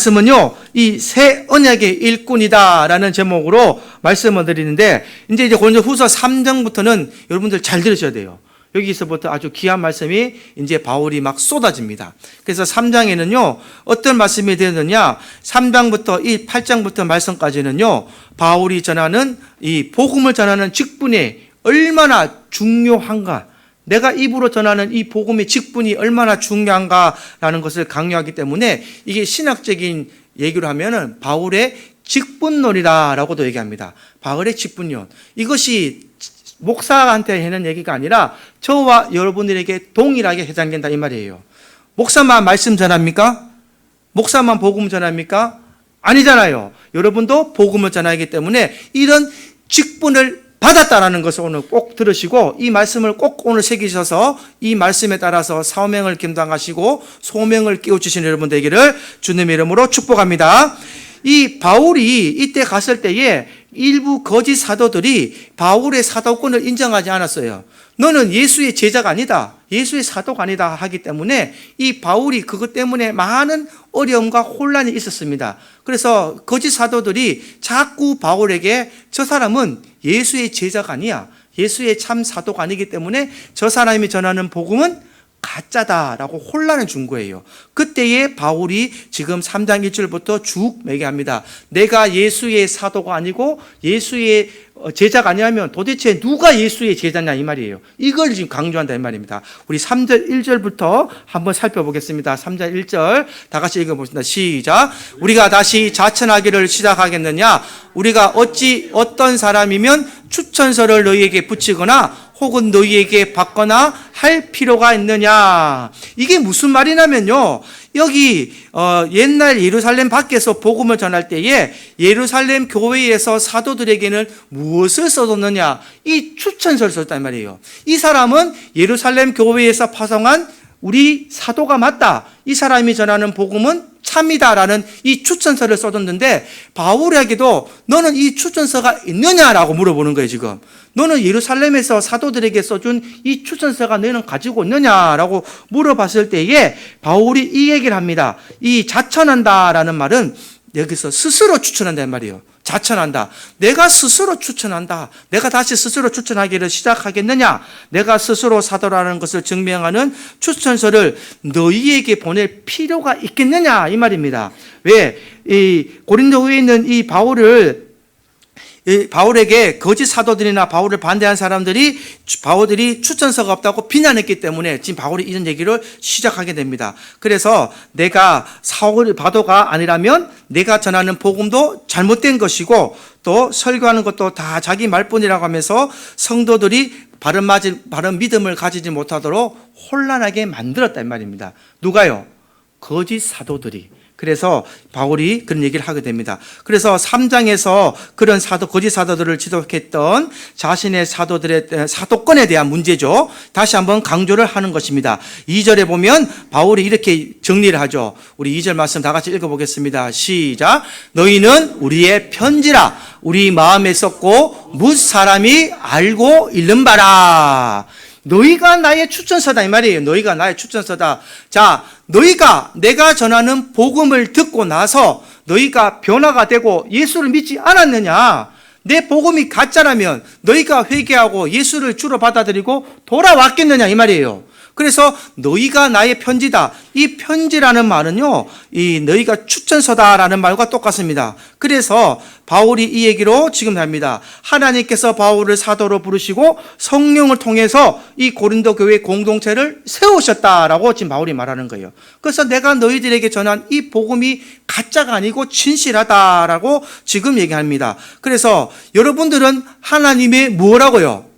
말씀은요, 이 새 언약의 일꾼이다라는 제목으로 말씀을 드리는데, 이제 고린도후서 3장부터는 여러분들 잘 들으셔야 돼요. 여기서부터 아주 귀한 말씀이 이제 바울이 막 쏟아집니다. 그래서 3장에는요, 어떤 말씀이 되느냐, 3장부터 이 8장부터 말씀까지는요, 바울이 전하는 이 복음을 전하는 직분이 얼마나 중요한가, 내가 입으로 전하는 이 복음의 직분이 얼마나 중요한가라는 것을 강조하기 때문에 이게 신학적인 얘기로 하면은 바울의 직분론이다라고도 얘기합니다. 바울의 직분론. 이것이 목사한테 하는 얘기가 아니라 저와 여러분들에게 동일하게 해당된다 이 말이에요. 목사만 말씀 전합니까? 목사만 복음 전합니까? 아니잖아요. 여러분도 복음을 전하기 때문에 이런 직분을 받았다라는 것을 오늘 꼭 들으시고 이 말씀을 꼭 오늘 새기셔서 이 말씀에 따라서 사명을 감당하시고 소명을 깨우치시는 여러분 되기를 주님의 이름으로 축복합니다. 이 바울이 이때 갔을 때에 일부 거짓 사도들이 바울의 사도권을 인정하지 않았어요. 너는 예수의 제자가 아니다, 예수의 사도가 아니다 하기 때문에 이 바울이 그것 때문에 많은 어려움과 혼란이 있었습니다. 그래서 거짓 사도들이 자꾸 바울에게 저 사람은 예수의 제자가 아니야, 예수의 참 사도가 아니기 때문에 저 사람이 전하는 복음은 가짜다라고 혼란을 준 거예요. 그때에 바울이 지금 3장 1절부터 쭉 매개합니다. 내가 예수의 사도가 아니고 예수의 제자가 아니라면 도대체 누가 예수의 제자냐 이 말이에요. 이걸 지금 강조한다 이 말입니다. 우리 3절 1절부터 한번 살펴보겠습니다. 3절 1절 다 같이 읽어보겠습니다. 시작. 우리가 다시 자천하기를 시작하겠느냐? 우리가 어찌 어떤 사람이면 추천서를 너희에게 붙이거나 혹은 너희에게 받거나 할 필요가 있느냐? 이게 무슨 말이냐면요, 여기 옛날 예루살렘 밖에서 복음을 전할 때에 예루살렘 교회에서 사도들에게는 무엇을 써줬느냐? 이 추천서를 썼단 말이에요. 이 사람은 예루살렘 교회에서 파송한 우리 사도가 맞다, 이 사람이 전하는 복음은 참이다라는 이 추천서를 써줬는데 바울에게도 너는 이 추천서가 있느냐라고 물어보는 거예요. 지금 너는 예루살렘에서 사도들에게 써준 이 추천서가 너는 가지고 있느냐라고 물어봤을 때에 바울이 이 얘기를 합니다. 이 자천한다라는 말은 여기서 스스로 추천한다는 말이에요. 자천한다. 내가 스스로 추천한다. 내가 다시 스스로 추천하기를 시작하겠느냐? 내가 스스로 사도라는 것을 증명하는 추천서를 너희에게 보낼 필요가 있겠느냐? 이 말입니다. 왜? 이 고린도에 있는 이 바울에게 거짓 사도들이나 바울을 반대한 사람들이 바울이 추천서가 없다고 비난했기 때문에 지금 바울이 이런 얘기를 시작하게 됩니다. 그래서 내가 사울 바도가 아니라면 내가 전하는 복음도 잘못된 것이고 또 설교하는 것도 다 자기 말뿐이라고 하면서 성도들이 바른 믿음을 가지지 못하도록 혼란하게 만들었다 이 말입니다. 누가요? 거짓 사도들이. 그래서 바울이 그런 얘기를 하게 됩니다. 그래서 3장에서 그런 거짓 사도들을 지적했던 자신의 사도권에 대한 문제죠. 다시 한번 강조를 하는 것입니다. 2절에 보면 바울이 이렇게 정리를 하죠. 우리 2절 말씀 다 같이 읽어보겠습니다. 시작. 너희는 우리의 편지라 우리 마음에 썼고 뭇 사람이 알고 읽는 바라. 너희가 나의 추천서다 이 말이에요. 너희가 나의 추천서다. 자, 너희가 내가 전하는 복음을 듣고 나서 너희가 변화가 되고 예수를 믿지 않았느냐? 내 복음이 가짜라면 너희가 회개하고 예수를 주로 받아들이고 돌아왔겠느냐 이 말이에요. 그래서 너희가 나의 편지다. 이 편지라는 말은요, 이 너희가 추천서다라는 말과 똑같습니다. 그래서 바울이 이 얘기로 지금 합니다. 하나님께서 바울을 사도로 부르시고 성령을 통해서 이 고린도 교회 공동체를 세우셨다라고 지금 바울이 말하는 거예요. 그래서 내가 너희들에게 전한 이 복음이 가짜가 아니고 진실하다라고 지금 얘기합니다. 그래서 여러분들은 하나님의 뭐라고요?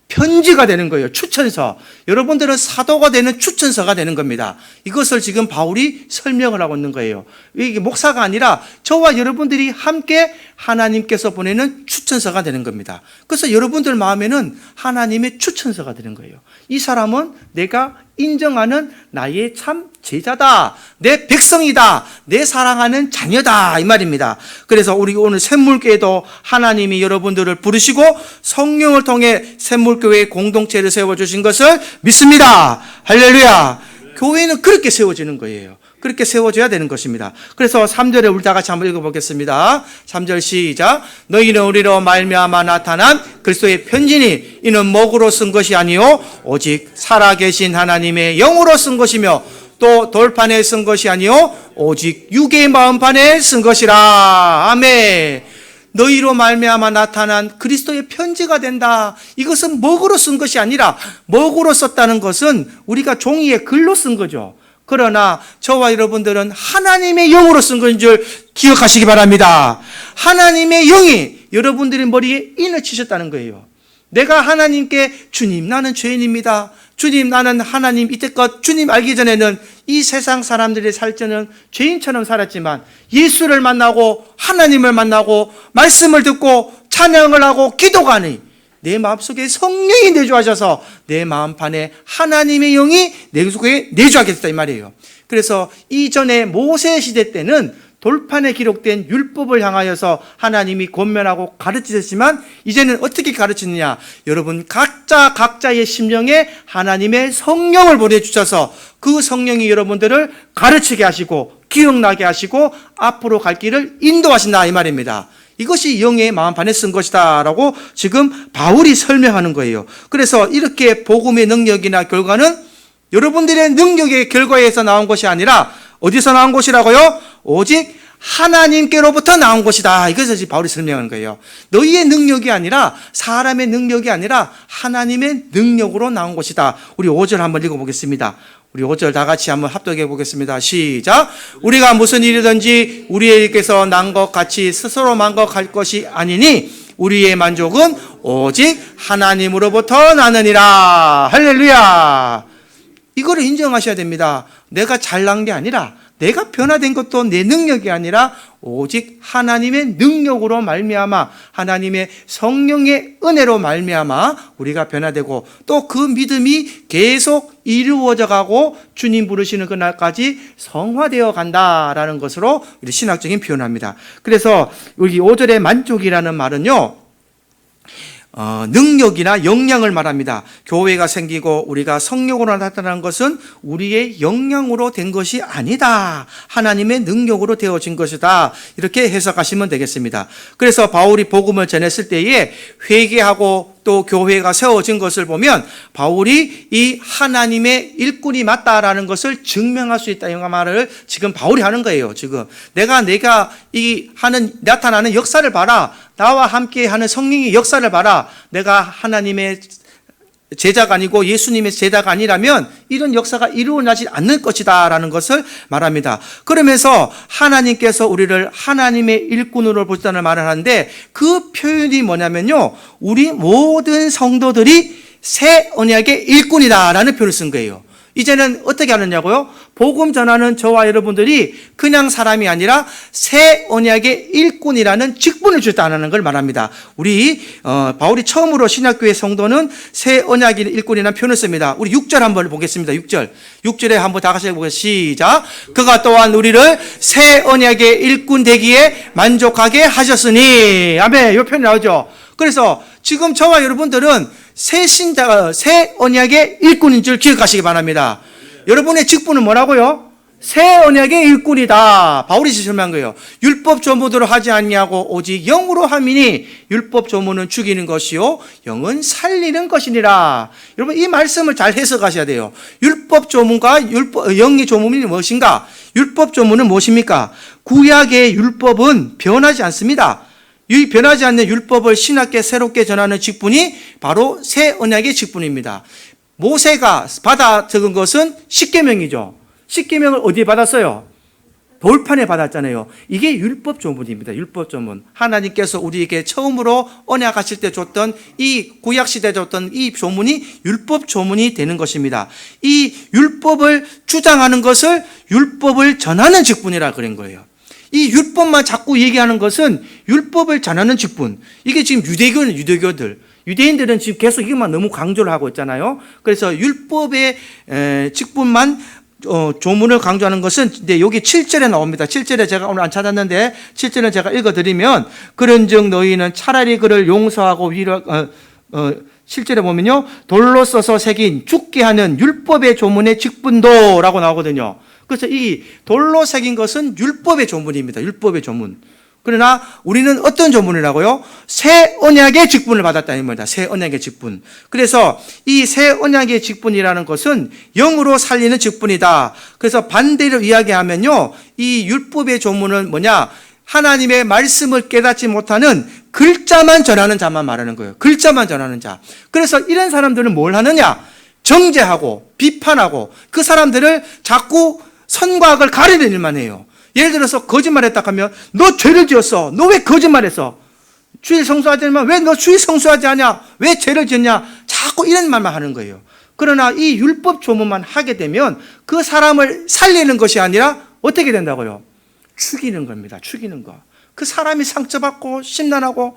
편지가 되는 거예요. 추천서. 여러분들은 사도가 되는 추천서가 되는 겁니다. 이것을 지금 바울이 설명을 하고 있는 거예요. 이게 목사가 아니라 저와 여러분들이 함께 하나님께서 보내는 추천서가 되는 겁니다. 그래서 여러분들 마음에는 하나님의 추천서가 되는 거예요. 이 사람은 내가 인정하는 나의 참 제자다, 내 백성이다, 내 사랑하는 자녀다 이 말입니다. 그래서 우리 오늘 샘물교회도 하나님이 여러분들을 부르시고 성령을 통해 샘물교회 공동체를 세워주신 것을 믿습니다. 할렐루야. 교회는 그렇게 세워지는 거예요. 그렇게 세워져야 되는 것입니다. 그래서 3절에 우리 다 같이 한번 읽어보겠습니다. 3절 시작. 너희는 우리로 말미암아 나타난 그리스도의 편지니 이는 목으로 쓴 것이 아니요 오직 살아계신 하나님의 영으로 쓴 것이며 또 돌판에 쓴 것이 아니요 오직 육의 마음판에 쓴 것이라. 아멘. 너희로 말미암아 나타난 그리스도의 편지가 된다. 이것은 먹으로 쓴 것이 아니라 먹으로 썼다는 것은 우리가 종이에 글로 쓴 거죠. 그러나 저와 여러분들은 하나님의 영으로 쓴 것인 줄 기억하시기 바랍니다. 하나님의 영이 여러분들의 머리에 인을 치셨다는 거예요. 내가 하나님께 주님 나는 죄인입니다. 주님 나는 하나님 이때껏 주님 알기 전에는 이 세상 사람들이 살 때는 죄인처럼 살았지만 예수를 만나고 하나님을 만나고 말씀을 듣고 찬양을 하고 기도하니 내 마음속에 성령이 내주하셔서 내 마음판에 하나님의 영이 내 속에 내주하게 됐다 이 말이에요. 그래서 이전에 모세 시대 때는 돌판에 기록된 율법을 향하여서 하나님이 권면하고 가르치셨지만 이제는 어떻게 가르치느냐. 여러분 각자의 심령에 하나님의 성령을 보내주셔서 그 성령이 여러분들을 가르치게 하시고 기억나게 하시고 앞으로 갈 길을 인도하신다 이 말입니다. 이것이 영의 마음판에 쓴 것이다 라고 지금 바울이 설명하는 거예요. 그래서 이렇게 복음의 능력이나 결과는 여러분들의 능력의 결과에서 나온 것이 아니라 어디서 나온 것이라고요? 오직 하나님께로부터 나온 것이다. 이것을 지금 바울이 설명하는 거예요. 너희의 능력이 아니라 사람의 능력이 아니라 하나님의 능력으로 나온 것이다. 우리 5절 한번 읽어보겠습니다. 우리 5절 다 같이 한번 합독해 보겠습니다. 시작. 우리가 무슨 일이든지 우리에게서 난 것 같이 스스로 만족할 것이 아니니 우리의 만족은 오직 하나님으로부터 나느니라. 할렐루야. 이거를 인정하셔야 됩니다. 내가 잘난 게 아니라 내가 변화된 것도 내 능력이 아니라 오직 하나님의 능력으로 말미암아 하나님의 성령의 은혜로 말미암아 우리가 변화되고 또 그 믿음이 계속 이루어져 가고 주님 부르시는 그날까지 성화되어 간다라는 것으로 우리 신학적인 표현합니다. 그래서 여기 5절의 만족이라는 말은요, 능력이나 역량을 말합니다. 교회가 생기고 우리가 성령으로 나타나는 것은 우리의 역량으로 된 것이 아니다. 하나님의 능력으로 되어진 것이다. 이렇게 해석하시면 되겠습니다. 그래서 바울이 복음을 전했을 때에 회개하고 또 교회가 세워진 것을 보면 바울이 이 하나님의 일꾼이 맞다라는 것을 증명할 수 있다. 이 말을 지금 바울이 하는 거예요. 지금 내가 이 하는 나타나는 역사를 봐라. 나와 함께 하는 성령의 역사를 봐라. 내가 하나님의 제자가 아니고 예수님의 제자가 아니라면 이런 역사가 이루어나지 않는 것이다 라는 것을 말합니다. 그러면서 하나님께서 우리를 하나님의 일꾼으로 보시다는 말을 하는데 그 표현이 뭐냐면요, 우리 모든 성도들이 새 언약의 일꾼이다 라는 표현을 쓴 거예요. 이제는 어떻게 하느냐고요? 복음 전하는 저와 여러분들이 그냥 사람이 아니라 새 언약의 일꾼이라는 직분을 주셨다는 걸 말합니다. 바울이 처음으로 신약교회 성도는 새 언약의 일꾼이라는 표현을 씁니다. 우리 6절 한번 보겠습니다. 6절에 한번 다 같이 해보겠습니다. 시작. 그가 또한 우리를 새 언약의 일꾼 되기에 만족하게 하셨으니. 아멘. 이 표현이 나오죠. 그래서 지금 저와 여러분들은 새 언약의 일꾼인 줄 기억하시기 바랍니다. 여러분의 직분은 뭐라고요? 새 언약의 일꾼이다. 바울이 설명한 거예요. 율법 조문으로 하지 않냐고 오직 영으로 함이니 율법 조문은 죽이는 것이요 영은 살리는 것이니라. 여러분 이 말씀을 잘 해석하셔야 돼요. 율법 조문과 영의 조문이 무엇인가? 율법 조문은 무엇입니까? 구약의 율법은 변하지 않습니다. 이 변하지 않는 율법을 신학계 새롭게 전하는 직분이 바로 새 언약의 직분입니다. 모세가 받아 적은 것은 십계명이죠. 십계명을 어디에 받았어요? 돌판에 받았잖아요. 이게 율법 조문입니다. 율법 조문. 하나님께서 우리에게 처음으로 언약하실 때 줬던 이 구약 시대에 줬던 이 조문이 율법 조문이 되는 것입니다. 이 율법을 주장하는 것을 율법을 전하는 직분이라 그런 거예요. 이 율법만 자꾸 얘기하는 것은 율법을 전하는 직분. 이게 지금 유대인들은 지금 계속 이것만 너무 강조를 하고 있잖아요. 그래서 율법의 직분만 조문을 강조하는 것은 근데 여기 7절에 나옵니다. 7절에 제가 오늘 안 찾았는데 7절은 제가 읽어드리면 그런즉 너희는 차라리 그를 용서하고 7절에 보면요, 돌로 써서 새긴 죽게 하는 율법의 조문의 직분도라고 나오거든요. 그래서 이 돌로 새긴 것은 율법의 조문입니다. 율법의 조문. 그러나 우리는 어떤 조문이라고요? 새 언약의 직분을 받았다는 말입니다. 새 언약의 직분. 그래서 이 새 언약의 직분이라는 것은 영으로 살리는 직분이다. 그래서 반대로 이야기하면요, 이 율법의 조문은 뭐냐? 하나님의 말씀을 깨닫지 못하는 글자만 전하는 자만 말하는 거예요. 글자만 전하는 자. 그래서 이런 사람들은 뭘 하느냐? 정죄하고 비판하고 그 사람들을 자꾸 선과 악을 가리는 일만 해요. 예를 들어서 거짓말했다 하면 너 죄를 지었어. 너 왜 거짓말했어? 주일 성수하지 않으면 왜 너 주일 성수하지 않냐? 왜 죄를 지었냐? 자꾸 이런 말만 하는 거예요. 그러나 이 율법 조문만 하게 되면 그 사람을 살리는 것이 아니라 어떻게 된다고요? 죽이는 겁니다. 죽이는 거. 그 사람이 상처받고 심란하고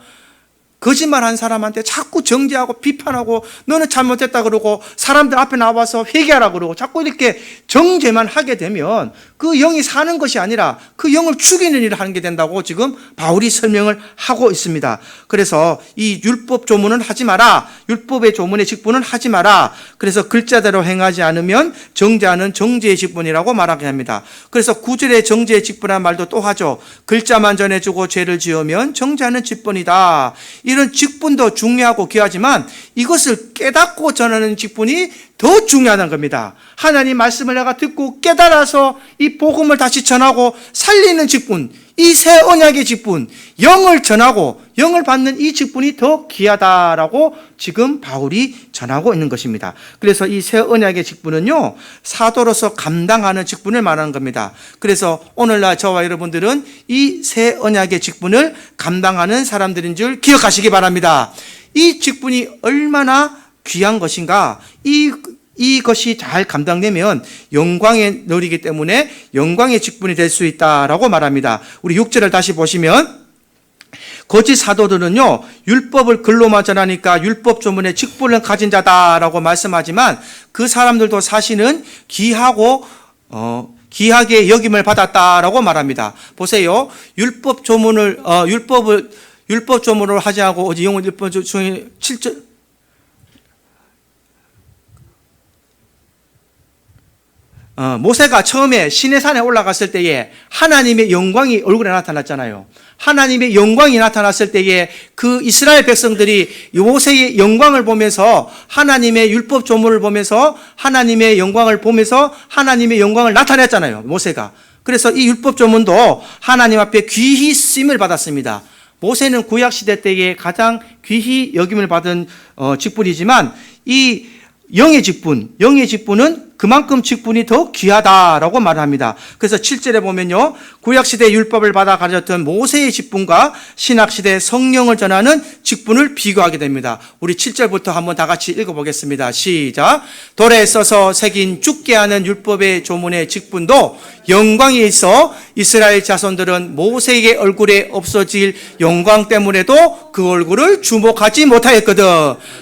거짓말한 사람한테 자꾸 정죄하고 비판하고 너는 잘못했다 그러고 사람들 앞에 나와서 회개하라 그러고 자꾸 이렇게 정죄만 하게 되면 그 영이 사는 것이 아니라 그 영을 죽이는 일을 하는 게 된다고 지금 바울이 설명을 하고 있습니다. 그래서 이 율법 조문은 하지 마라. 율법의 조문의 직분은 하지 마라. 그래서 글자대로 행하지 않으면 정죄하는 정죄의 직분이라고 말하게 합니다. 그래서 9절에 정죄의 직분이라는 말도 또 하죠. 글자만 전해주고 죄를 지으면 정죄하는 직분이다. 이런 직분도 중요하고 귀하지만 이것을 깨닫고 전하는 직분이 더 중요하다는 겁니다. 하나님 말씀을 내가 듣고 깨달아서 이 복음을 다시 전하고 살리는 직분, 이 새 언약의 직분, 영을 전하고 영을 받는 이 직분이 더 귀하다라고 지금 바울이 전하고 있는 것입니다. 그래서 이 새 언약의 직분은요, 사도로서 감당하는 직분을 말하는 겁니다. 그래서 오늘날 저와 여러분들은 이 새 언약의 직분을 감당하는 사람들인 줄 기억하시기 바랍니다. 이 직분이 얼마나 귀한 것인가, 이것이 잘 감당되면 영광의 너리기 때문에 영광의 직분이 될 수 있다라고 말합니다. 우리 6절을 다시 보시면 거짓 사도들은요, 율법을 글로만 전하니까 율법 조문의 직분을 가진 자다라고 말씀하지만 그 사람들도 사실은 귀하게 여김을 받았다라고 말합니다. 보세요. 율법 조문을 하지 않고 어제 영어 율법 중에 7절 모세가 처음에 시내산에 올라갔을 때에 하나님의 영광이 얼굴에 나타났잖아요. 하나님의 영광이 나타났을 때에 그 이스라엘 백성들이 모세의 영광을 보면서 하나님의 율법 조문을 보면서 하나님의 영광을 보면서 하나님의 영광을 나타냈잖아요. 모세가. 그래서 이 율법 조문도 하나님 앞에 귀히 쓰임을 받았습니다. 모세는 구약시대 때에 가장 귀히 여김을 받은 직분이지만 이 영의 직분은 그만큼 직분이 더 귀하다라고 말합니다. 그래서 7절에 보면요, 구약시대 율법을 받아 가졌던 모세의 직분과 신약시대 성령을 전하는 직분을 비교하게 됩니다. 우리 7절부터 한번 다 같이 읽어보겠습니다. 시작. 돌에 써서 새긴 죽게 하는 율법의 조문의 직분도 영광이 있어 이스라엘 자손들은 모세의 얼굴에 없어질 영광 때문에도 그 얼굴을 주목하지 못하였거든.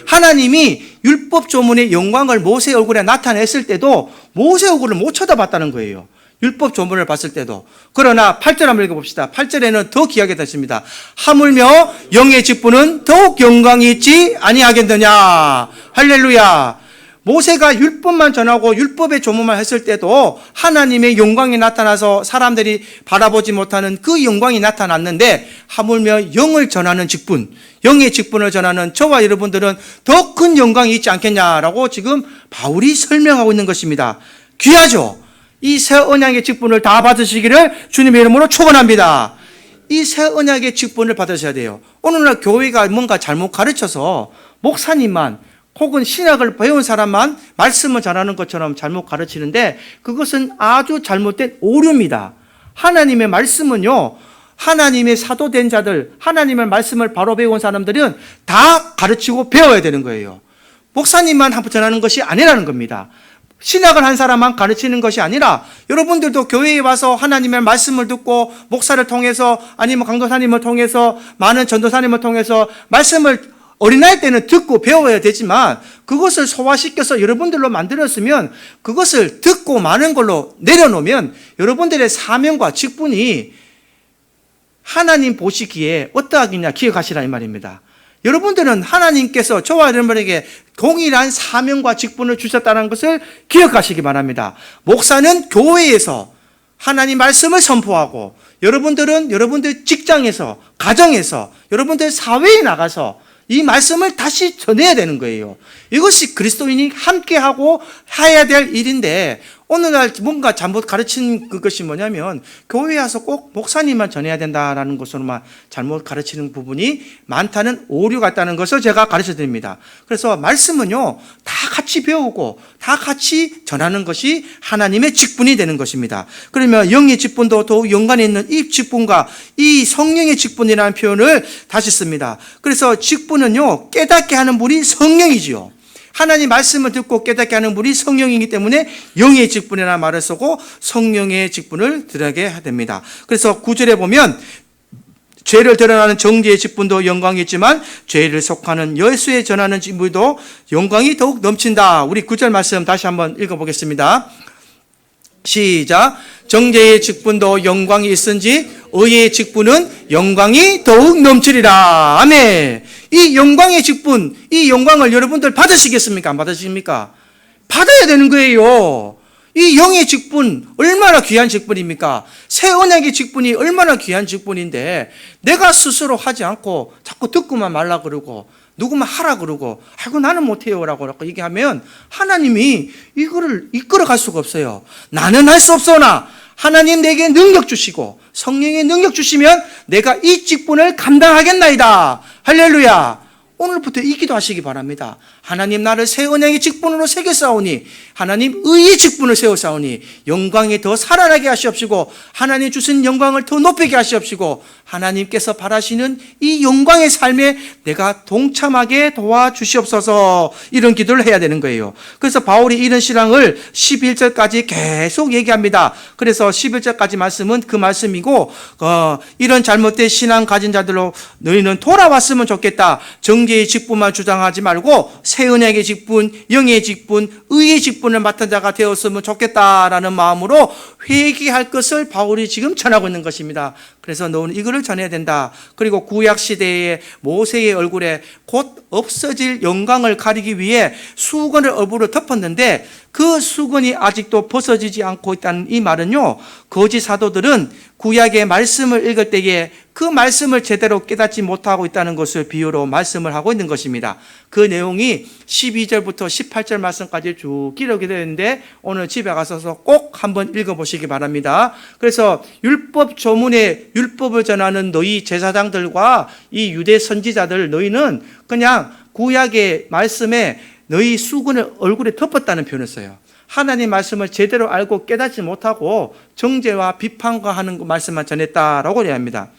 하나님이 율법 조문의 영광을 모세 얼굴에 나타냈을 때도 모세 얼굴을 못 쳐다봤다는 거예요. 율법 조문을 봤을 때도. 그러나 8절 한번 읽어봅시다. 8절에는 더 귀하게 됐습니다. 하물며 영의 직분은 더욱 영광이 있지 아니하겠느냐. 할렐루야. 모세가 율법만 전하고 율법의 조문만 했을 때도 하나님의 영광이 나타나서 사람들이 바라보지 못하는 그 영광이 나타났는데 하물며 영을 전하는 직분, 영의 직분을 전하는 저와 여러분들은 더 큰 영광이 있지 않겠냐라고 지금 바울이 설명하고 있는 것입니다. 귀하죠? 이 새 언약의 직분을 다 받으시기를 주님의 이름으로 축원합니다. 이 새 언약의 직분을 받으셔야 돼요. 오늘날 교회가 뭔가 잘못 가르쳐서 목사님만 혹은 신약을 배운 사람만 말씀을 전하는 것처럼 잘못 가르치는데 그것은 아주 잘못된 오류입니다. 하나님의 말씀은요, 하나님의 사도된 자들, 하나님의 말씀을 바로 배운 사람들은 다 가르치고 배워야 되는 거예요. 목사님만 전하는 것이 아니라는 겁니다. 신학을 한 사람만 가르치는 것이 아니라 여러분들도 교회에 와서 하나님의 말씀을 듣고 목사를 통해서 아니면 강도사님을 통해서 많은 전도사님을 통해서 말씀을 어린아이 때는 듣고 배워야 되지만 그것을 소화시켜서 여러분들로 만들었으면 그것을 듣고 많은 걸로 내려놓으면 여러분들의 사명과 직분이 하나님 보시기에 어떠하겠냐 기억하시라 이 말입니다. 여러분들은 하나님께서 저와 여러분에게 동일한 사명과 직분을 주셨다는 것을 기억하시기 바랍니다. 목사는 교회에서 하나님 말씀을 선포하고, 여러분들은 여러분들 직장에서, 가정에서, 여러분들 사회에 나가서 이 말씀을 다시 전해야 되는 거예요. 이것이 그리스도인이 함께하고 해야 될 일인데, 오늘날 뭔가 잘못 가르친 그것이 뭐냐면, 교회에 와서 꼭 목사님만 전해야 된다라는 것으로만 잘못 가르치는 부분이 많다는 오류가 있다는 것을 제가 가르쳐 드립니다. 그래서 말씀은요, 다 같이 배우고 다 같이 전하는 것이 하나님의 직분이 되는 것입니다. 그러면 영의 직분도 더욱 연관이 있는 이 직분과 이 성령의 직분이라는 표현을 다시 씁니다. 그래서 직분은요, 깨닫게 하는 분이 성령이지요. 하나님 말씀을 듣고 깨닫게 하는 분이 성령이기 때문에 영의 직분이라는 말을 쓰고 성령의 직분을 드러나게 됩니다. 그래서 9절에 보면 죄를 드러나는 정죄의 직분도 영광이 있지만 죄를 속하는 예수에 전하는 직분도 영광이 더욱 넘친다. 우리 9절 말씀 다시 한번 읽어보겠습니다. 시작. 정죄의 직분도 영광이 있은지 의의 직분은 영광이 더욱 넘치리라. 아멘. 이 영광의 직분, 이 영광을 여러분들 받으시겠습니까? 안 받으십니까? 받아야 되는 거예요. 이 영의 직분 얼마나 귀한 직분입니까? 새 언약의 직분이 얼마나 귀한 직분인데, 내가 스스로 하지 않고 자꾸 듣고만 말라 그러고 누구만 하라 그러고, 아이고 나는 못해요라고 얘기하면 하나님이 이거를 이끌어갈 수가 없어요. 나는 할 수 없으나 하나님 내게 능력 주시고 성령의 능력 주시면 내가 이 직분을 감당하겠나이다. 할렐루야. 오늘부터 이 기도하시기 바랍니다. 하나님 나를 새 언약의 직분으로 새겼사오니, 하나님 의의 직분을 세웠사오니 영광이 더 살아나게 하시옵시고, 하나님 주신 영광을 더 높이게 하시옵시고, 하나님께서 바라시는 이 영광의 삶에 내가 동참하게 도와주시옵소서. 이런 기도를 해야 되는 거예요. 그래서 바울이 이런 신앙을 11절까지 계속 얘기합니다. 그래서 11절까지 말씀은 그 말씀이고, 이런 잘못된 신앙 가진 자들로 너희는 돌아왔으면 좋겠다. 정죄의 직분만 주장하지 말고 새 언약의 직분, 영의 직분, 의의 직분을 맡은 자가 되었으면 좋겠다라는 마음으로 회개할 것을 바울이 지금 전하고 있는 것입니다. 그래서 너는 이거를 전해야 된다. 그리고 구약 시대의 모세의 얼굴에 곧 없어질 영광을 가리기 위해 수건을 얼굴을 덮었는데, 그 수건이 아직도 벗어지지 않고 있다는 이 말은요, 거짓 사도들은 구약의 말씀을 읽을 때에 그 말씀을 제대로 깨닫지 못하고 있다는 것을 비유로 말씀을 하고 있는 것입니다. 그 내용이 12절부터 18절 말씀까지 쭉 기록이 되어 있는데, 오늘 집에 가셔서 꼭 한번 읽어보시기 바랍니다. 그래서 율법 조문에 율법을 전하는 너희 제사장들과 이 유대 선지자들, 너희는 그냥 구약의 말씀에 너희 수건을 얼굴에 덮었다는 표현을 써요. 하나님 말씀을 제대로 알고 깨닫지 못하고 정죄와 비판과 하는 그 말씀만 전했다라고 이야기합니다.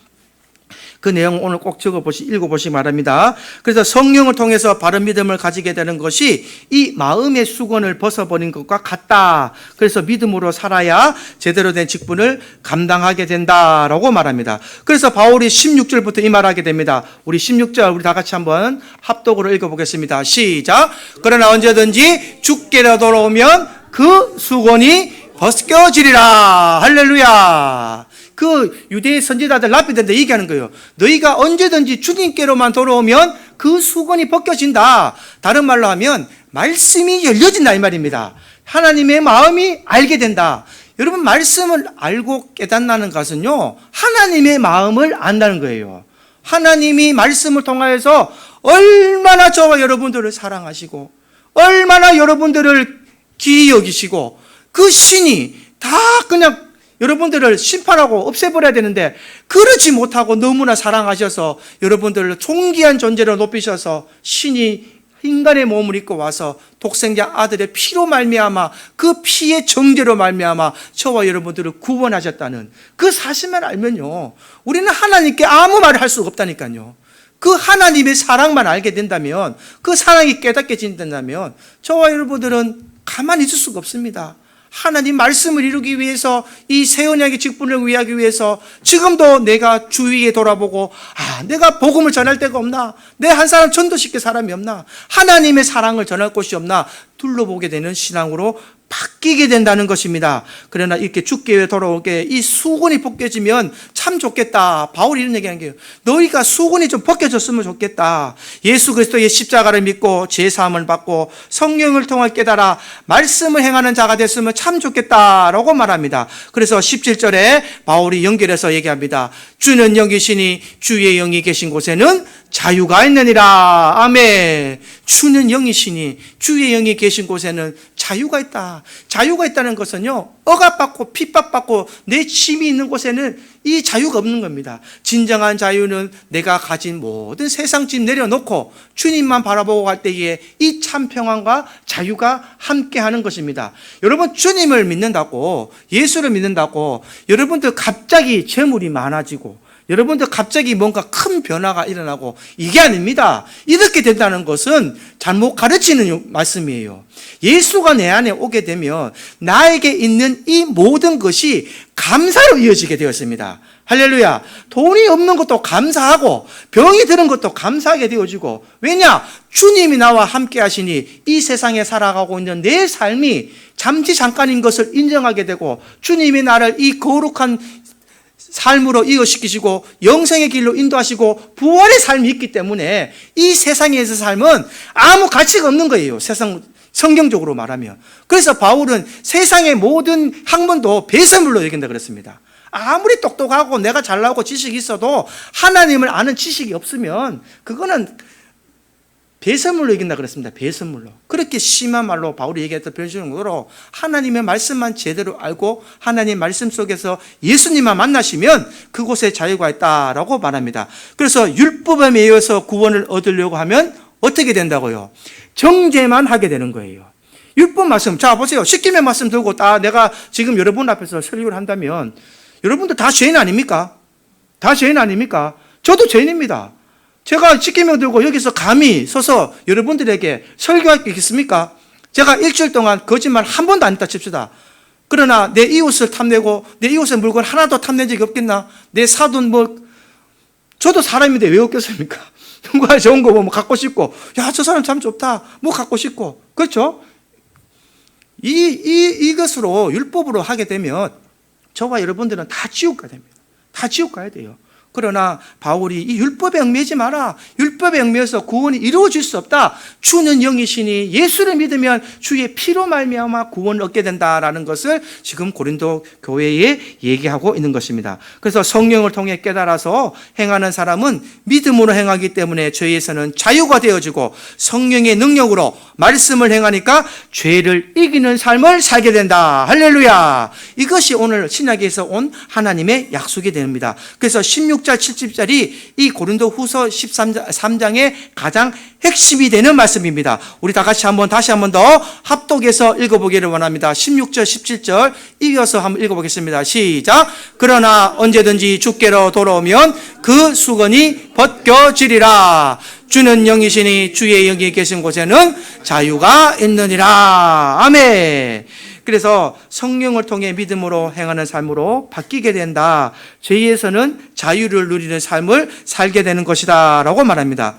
그 내용 오늘 꼭 읽어보시기 바랍니다. 그래서 성령을 통해서 바른 믿음을 가지게 되는 것이 이 마음의 수건을 벗어버린 것과 같다. 그래서 믿음으로 살아야 제대로 된 직분을 감당하게 된다라고 말합니다. 그래서 바울이 16절부터 이 말하게 됩니다. 우리 16절 우리 다 같이 한번 합독으로 읽어보겠습니다. 시작. 그러나 언제든지 주께로 돌아오면 그 수건이 벗겨지리라. 할렐루야. 그 유대의 선지자들 랍비들한테 얘기하는 거예요. 너희가 언제든지 주님께로만 돌아오면 그 수건이 벗겨진다. 다른 말로 하면 말씀이 열려진다 이 말입니다. 하나님의 마음이 알게 된다. 여러분, 말씀을 알고 깨닫는 것은요, 하나님의 마음을 안다는 거예요. 하나님이 말씀을 통하여서 얼마나 저와 여러분들을 사랑하시고 얼마나 여러분들을 귀히 여기시고, 그 신이 다 그냥 여러분들을 심판하고 없애버려야 되는데 그러지 못하고 너무나 사랑하셔서 여러분들을 존귀한 존재로 높이셔서 신이 인간의 몸을 입고 와서 독생자 아들의 피로 말미암아, 그 피의 정죄로 말미암아 저와 여러분들을 구원하셨다는 그 사실만 알면요, 우리는 하나님께 아무 말을 할 수가 없다니까요. 그 하나님의 사랑만 알게 된다면, 그 사랑이 깨닫게 된다면 저와 여러분들은 가만히 있을 수가 없습니다. 하나님 말씀을 이루기 위해서, 이 새 언약의 직분을 위하기 위해서 지금도 내가 주위에 돌아보고, 내가 복음을 전할 데가 없나? 내 한 사람 전도시킬 사람이 없나? 하나님의 사랑을 전할 곳이 없나? 둘러보게 되는 신앙으로 바뀌게 된다는 것입니다. 그러나 이렇게 죽게 돌아오게 이 수건이 벗겨지면 참 좋겠다. 바울이 이런 얘기하는 게요. 너희가 수건이 좀 벗겨졌으면 좋겠다. 예수 그리스도의 십자가를 믿고 죄사함을 받고 성령을 통해 깨달아 말씀을 행하는 자가 됐으면 참 좋겠다라고 말합니다. 그래서 17절에 바울이 연결해서 얘기합니다. 주는 영이시니 주의 영이 계신 곳에는 자유가 있느니라. 아멘. 주는 영이시니 주의 영이 계신 곳에는 자유가 있다. 자유가 있다는 것은요, 억압받고 핍박받고 내 침이 있는 곳에는 이 자유가 없는 겁니다. 진정한 자유는 내가 가진 모든 세상 짐 내려놓고 주님만 바라보고 갈 때에 이 참 평안과 자유가 함께하는 것입니다. 여러분, 주님을 믿는다고, 예수를 믿는다고 여러분들 갑자기 재물이 많아지고 여러분들 갑자기 뭔가 큰 변화가 일어나고 이게 아닙니다. 이렇게 된다는 것은 잘못 가르치는 말씀이에요. 예수가 내 안에 오게 되면 나에게 있는 이 모든 것이 감사로 이어지게 되었습니다. 할렐루야. 돈이 없는 것도 감사하고 병이 드는 것도 감사하게 되어지고, 왜냐? 주님이 나와 함께 하시니 이 세상에 살아가고 있는 내 삶이 잠시 잠깐인 것을 인정하게 되고, 주님이 나를 이 거룩한 삶으로 이어시키시고 영생의 길로 인도하시고 부활의 삶이 있기 때문에 이 세상에서 삶은 아무 가치가 없는 거예요. 성경적으로 말하면. 그래서 바울은 세상의 모든 학문도 배설물로 여긴다 그랬습니다. 아무리 똑똑하고 내가 잘 나오고 지식이 있어도 하나님을 아는 지식이 없으면 그거는 배설물로 이긴다 그랬습니다. 배설물로. 그렇게 심한 말로 바울이 얘기했던 변신으로 하나님의 말씀만 제대로 알고 하나님 말씀 속에서 예수님만 만나시면 그곳에 자유가 있다라고 말합니다. 그래서 율법에 매여서 구원을 얻으려고 하면 어떻게 된다고요? 정죄만 하게 되는 거예요. 율법 말씀, 자 보세요. 십계명 말씀 들고 다 내가 지금 여러분 앞에서 설교를 한다면 여러분들 다 죄인 아닙니까? 다 죄인 아닙니까? 저도 죄인입니다. 제가 십계명 들고 여기서 감히 서서 여러분들에게 설교할 게 있겠습니까? 제가 일주일 동안 거짓말 한 번도 안 했다 칩시다. 그러나 내 이웃을 탐내고 내 이웃의 물건 하나도 탐낸 적이 없겠나? 내 사돈 저도 사람인데 왜 없겠습니까? 누가 좋은 거 보면 갖고 싶고, 야, 저 사람 참 좋다. 뭐 갖고 싶고. 그렇죠? 이것으로 율법으로 하게 되면 저와 여러분들은 다 지옥 가야 됩니다. 다 지옥 가야 돼요. 그러나 바울이 이 율법에 얽매이지 마라. 율법에 얽매여서 구원이 이루어질 수 없다. 주는 영이시니 예수를 믿으면 주의 피로 말미암아 구원을 얻게 된다라는 것을 지금 고린도 교회에 얘기하고 있는 것입니다. 그래서 성령을 통해 깨달아서 행하는 사람은 믿음으로 행하기 때문에 죄에서는 자유가 되어지고 성령의 능력으로 말씀을 행하니까 죄를 이기는 삶을 살게 된다. 할렐루야. 이것이 오늘 신약에서 온 하나님의 약속이 됩니다. 그래서 16절 7절이 이 고린도 후서 13장의 가장 핵심이 되는 말씀입니다. 우리 다 같이 다시 한번 더 합독해서 읽어보기를 원합니다. 16절 17절 이어서 한번 읽어보겠습니다. 시작. 그러나 언제든지 주께로 돌아오면 그 수건이 벗겨지리라. 주는 영이시니 주의 영이 계신 곳에는 자유가 있느니라. 아멘. 그래서 성령을 통해 믿음으로 행하는 삶으로 바뀌게 된다. 죄에서는 자유를 누리는 삶을 살게 되는 것이다 라고 말합니다.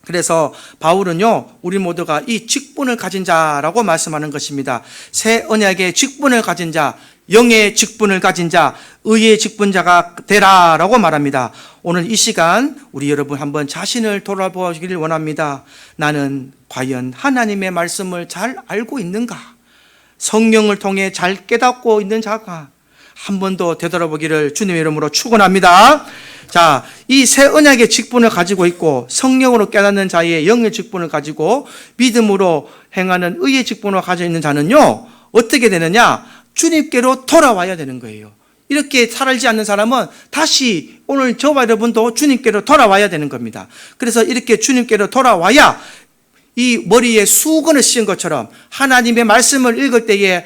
그래서 바울은요, 우리 모두가 이 직분을 가진 자라고 말씀하는 것입니다. 새 언약의 직분을 가진 자, 영의 직분을 가진 자, 의의 직분자가 되라라고 말합니다. 오늘 이 시간 우리 여러분 한번 자신을 돌아보시기를 원합니다. 나는 과연 하나님의 말씀을 잘 알고 있는가? 성령을 통해 잘 깨닫고 있는 자가 한 번 더 되돌아보기를 주님의 이름으로 축원합니다. 자, 이 새 언약의 직분을 가지고 있고 성령으로 깨닫는 자의 영의 직분을 가지고 믿음으로 행하는 의의 직분을 가지고 있는 자는요, 어떻게 되느냐? 주님께로 돌아와야 되는 거예요. 이렇게 살지 않는 사람은 다시 오늘 저와 여러분도 주님께로 돌아와야 되는 겁니다. 그래서 이렇게 주님께로 돌아와야 이 머리에 수건을 씌운 것처럼 하나님의 말씀을 읽을 때에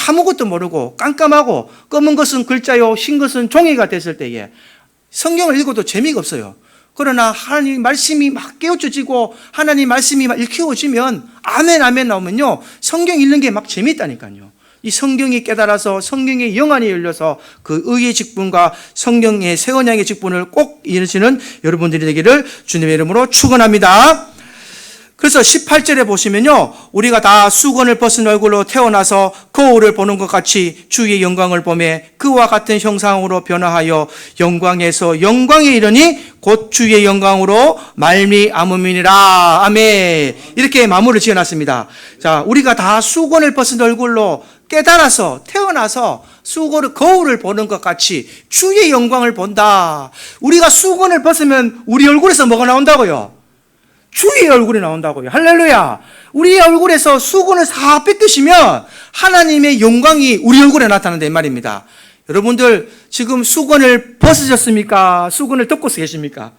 아무것도 모르고 깜깜하고 검은 것은 글자요 흰 것은 종이가 됐을 때에 성경을 읽어도 재미가 없어요. 그러나 하나님 말씀이 막 깨우쳐지고 하나님 말씀이 막 일깨워지면 아멘 아멘 나오면요, 성경 읽는 게 막 재미있다니까요. 이 성경이 깨달아서 성경의 영안이 열려서 그 의의 직분과 성경의 새 언약의 직분을 꼭 이루시는 여러분들이 되기를 주님의 이름으로 축원합니다. 그래서 18절에 보시면요, 우리가 다 수건을 벗은 얼굴로 태어나서 거울을 보는 것 같이 주의 영광을 보며 그와 같은 형상으로 변화하여 영광에서 영광에 이르니 곧 주의 영광으로 말미암음이니라. 아멘. 이렇게 마무리를 지어놨습니다. 자, 우리가 다 수건을 벗은 얼굴로 깨달아서 태어나서 거울을 보는 것 같이 주의 영광을 본다. 우리가 수건을 벗으면 우리 얼굴에서 뭐가 나온다고요? 주의 얼굴이 나온다고요. 할렐루야. 우리 얼굴에서 수건을 싹 뺏기시면 하나님의 영광이 우리 얼굴에 나타난다 이 말입니다. 여러분들 지금 수건을 벗으셨습니까? 수건을 덮고 계십니까?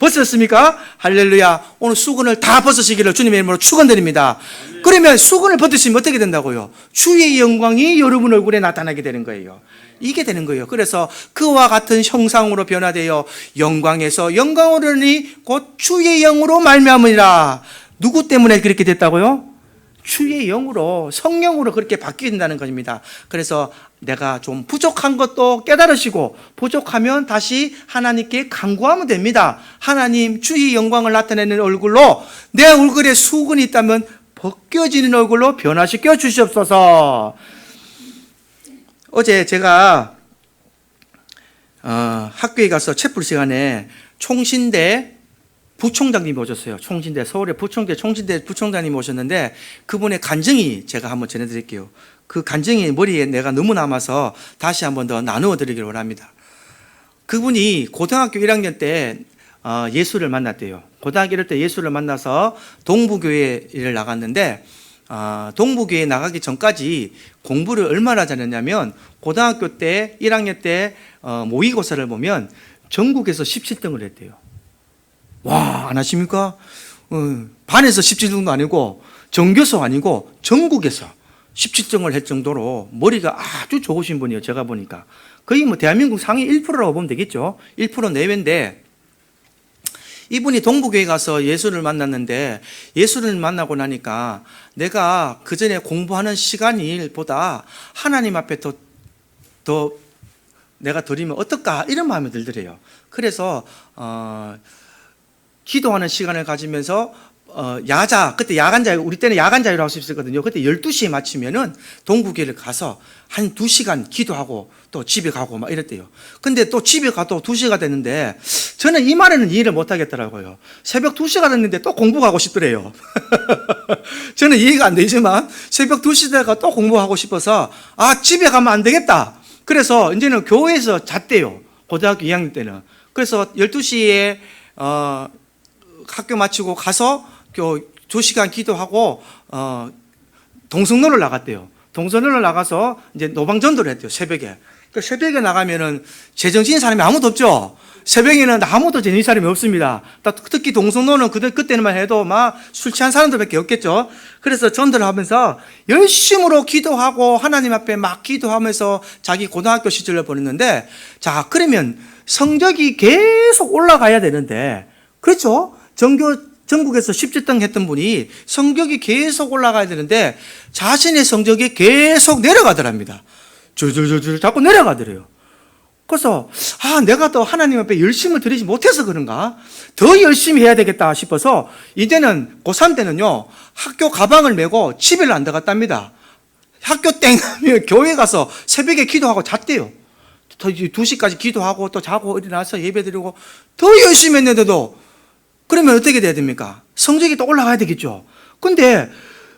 벗으셨습니까? 할렐루야. 오늘 수건을 다 벗으시기를 주님의 이름으로 축원드립니다. 그러면 수건을 벗으시면 어떻게 된다고요? 주의 영광이 여러분 얼굴에 나타나게 되는 거예요. 이게 되는 거예요. 그래서 그와 같은 형상으로 변화되어 영광에서 영광으로니 곧 주의 영으로 말미암으리라. 누구 때문에 그렇게 됐다고요? 주의 영으로, 성령으로 그렇게 바뀐다는 것입니다. 그래서 내가 좀 부족한 것도 깨달으시고 부족하면 다시 하나님께 간구하면 됩니다. 하나님, 주의 영광을 나타내는 얼굴로 내 얼굴에 수건이 있다면 벗겨지는 얼굴로 변화시켜 주시옵소서. 어제 제가 학교에 가서 채플 시간에 총신대 부총장님이 오셨어요. 총신대, 서울의 총신대 부총장님이 오셨는데 그분의 간증이 제가 한번 전해드릴게요. 그 간증이 머리에 내가 너무 남아서 다시 한번 더 나누어 드리기를 원합니다. 그분이 고등학교 1학년 때 예수를 만났대요. 고등학교 1학년 때 예수를 만나서 동부교회를 나갔는데 동부교회 나가기 전까지 공부를 얼마나 잘했냐면 고등학교 때 1학년 때 모의고사를 보면 전국에서 17등을 했대요. 와, 안 하십니까? 반에서 17등도 아니고 전교수 아니고 전국에서 17등을 할 정도로 머리가 아주 좋으신 분이에요. 제가 보니까 거의 뭐 대한민국 상위 1%라고 보면 되겠죠. 1% 내외인데 이분이 동부교회 가서 예수를 만났는데 예수를 만나고 나니까 내가 그전에 공부하는 시간일보다 하나님 앞에 더 내가 드리면 어떨까 이런 마음이 들더래요. 그래서 기도하는 시간을 가지면서 그때 야간 자유, 우리 때는 야간 자유라고 할 수 있었거든요. 그때 12시에 마치면은 동부교회를 가서 한 2시간 기도하고 또 집에 가고 막 이랬대요. 근데 또 집에 가도 2시가 됐는데 저는 이 말에는 이해를 못 하겠더라고요. 새벽 2시가 됐는데 또 공부하고 싶더래요. 저는 이해가 안 되지만 새벽 2시 되가 또 공부하고 싶어서 집에 가면 안 되겠다. 그래서 이제는 교회에서 잤대요. 고등학교 2학년 때는. 그래서 12시에 학교 마치고 가서 2시간 기도하고 동성로를 나갔대요. 동성로를 나가서 이제 노방전도를 했대요. 새벽에. 그 새벽에 나가면은 제정신인 사람이 아무도 없죠. 새벽에는 아무도 제정신 사람이 없습니다. 특히 동성로는 그때만 해도 막 술 취한 사람들밖에 없겠죠. 그래서 전도를 하면서 열심으로 기도하고 하나님 앞에 막 기도하면서 자기 고등학교 시절을 보냈는데, 자, 그러면 성적이 계속 올라가야 되는데, 그렇죠? 전국에서 17등 했던 분이 성적이 계속 올라가야 되는데 자신의 성적이 계속 내려가더랍니다. 줄줄줄줄 자꾸 내려가더래요. 그래서 내가 더 하나님 앞에 열심을 드리지 못해서 그런가? 더 열심히 해야 되겠다 싶어서 이제는 고3 때는요, 학교 가방을 메고 집에를 안 들어갔답니다. 학교 땡 하면 교회 가서 새벽에 기도하고 잤대요. 2시까지 기도하고 또 자고 일어나서 예배 드리고 더 열심히 했는데도, 그러면 어떻게 돼야 됩니까? 성적이 또 올라가야 되겠죠. 근데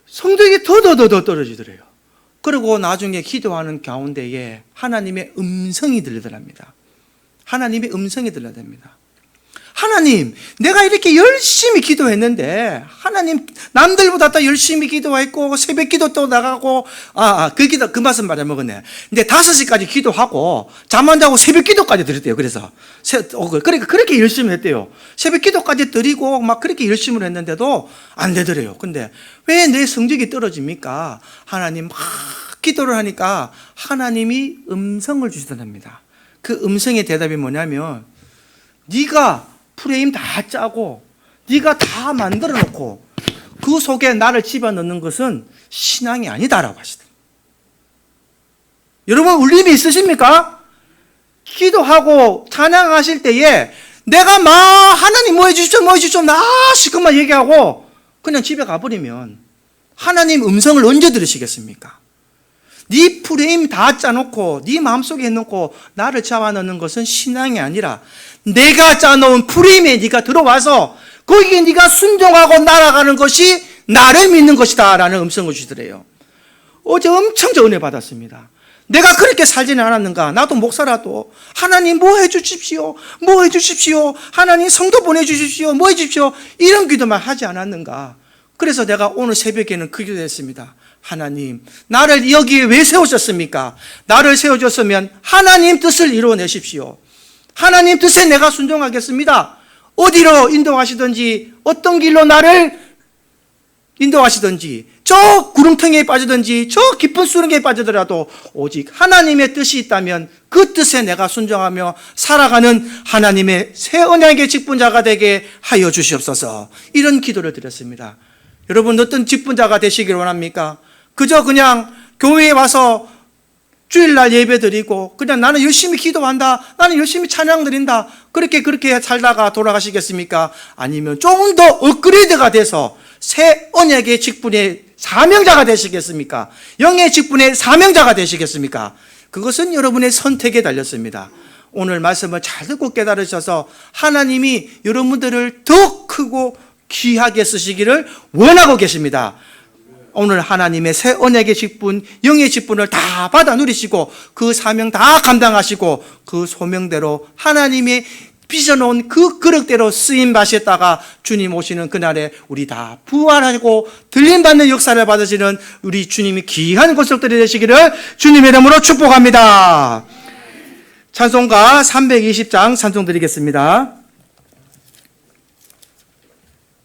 성적이 더 떨어지더래요. 그리고 나중에 기도하는 가운데에 하나님의 음성이 들리더랍니다. 하나님의 음성이 들려됩니다. 하나님, 내가 이렇게 열심히 기도했는데, 하나님, 남들보다 더 열심히 기도했고, 새벽 기도 또 나가고, 그 말씀 맞아 먹었네. 근데 5시까지 기도하고, 잠 안 자고 새벽 기도까지 드렸대요. 그래서. 그러니까 그렇게 열심히 했대요. 새벽 기도까지 드리고, 막 그렇게 열심히 했는데도 안 되더래요. 근데 왜 내 성적이 떨어집니까? 하나님 막 기도를 하니까 하나님이 음성을 주시더랍니다. 그 음성의 대답이 뭐냐면, 네가 프레임 다 짜고 네가 다 만들어 놓고 그 속에 나를 집어넣는 것은 신앙이 아니다라고 하시더라고요. 여러분, 울림이 있으십니까? 기도하고 찬양하실 때에 내가 하나님 뭐 해주십시오 나 시끄만 얘기하고 그냥 집에 가버리면 하나님 음성을 언제 들으시겠습니까? 네 프레임 다 짜놓고 네 마음속에 해놓고 나를 잡아넣는 것은 신앙이 아니라 내가 짜놓은 프레임에 네가 들어와서 거기에 네가 순종하고 날아가는 것이 나를 믿는 것이다 라는 음성을 주시더래요. 어제 엄청 저 은혜 받았습니다. 내가 그렇게 살지는 않았는가? 나도 목사라도 하나님 뭐 해주십시오 하나님 성도 보내주십시오 뭐 해주십시오 이런 기도만 하지 않았는가? 그래서 내가 오늘 새벽에는 그 기도했습니다. 하나님, 나를 여기에 왜 세우셨습니까? 나를 세워줬으면 하나님 뜻을 이루어내십시오. 하나님 뜻에 내가 순종하겠습니다. 어디로 인도하시든지 어떤 길로 나를 인도하시든지 저 구름텅이에 빠지든지 저 깊은 수렁에 빠지더라도 오직 하나님의 뜻이 있다면 그 뜻에 내가 순종하며 살아가는 하나님의 새 언약의 직분자가 되게 하여 주시옵소서. 이런 기도를 드렸습니다. 여러분 어떤 직분자가 되시길 원합니까? 그저 그냥 교회에 와서 주일날 예배 드리고 그냥 나는 열심히 기도한다, 나는 열심히 찬양 드린다, 그렇게 살다가 돌아가시겠습니까? 아니면 조금 더 업그레이드가 돼서 새 언약의 직분의 사명자가 되시겠습니까? 영의 직분의 사명자가 되시겠습니까? 그것은 여러분의 선택에 달렸습니다. 오늘 말씀을 잘 듣고 깨달으셔서 하나님이 여러분들을 더 크고 귀하게 쓰시기를 원하고 계십니다. 오늘 하나님의 새 언약의 직분, 영의 직분을 다 받아 누리시고 그 사명 다 감당하시고 그 소명대로 하나님이 빚어놓은 그 그릇대로 쓰임 받으셨다가 주님 오시는 그날에 우리 다 부활하고 들림받는 역사를 받으시는 우리 주님이 귀한 권속들이 되시기를 주님의 이름으로 축복합니다. 찬송가 320장 찬송 드리겠습니다.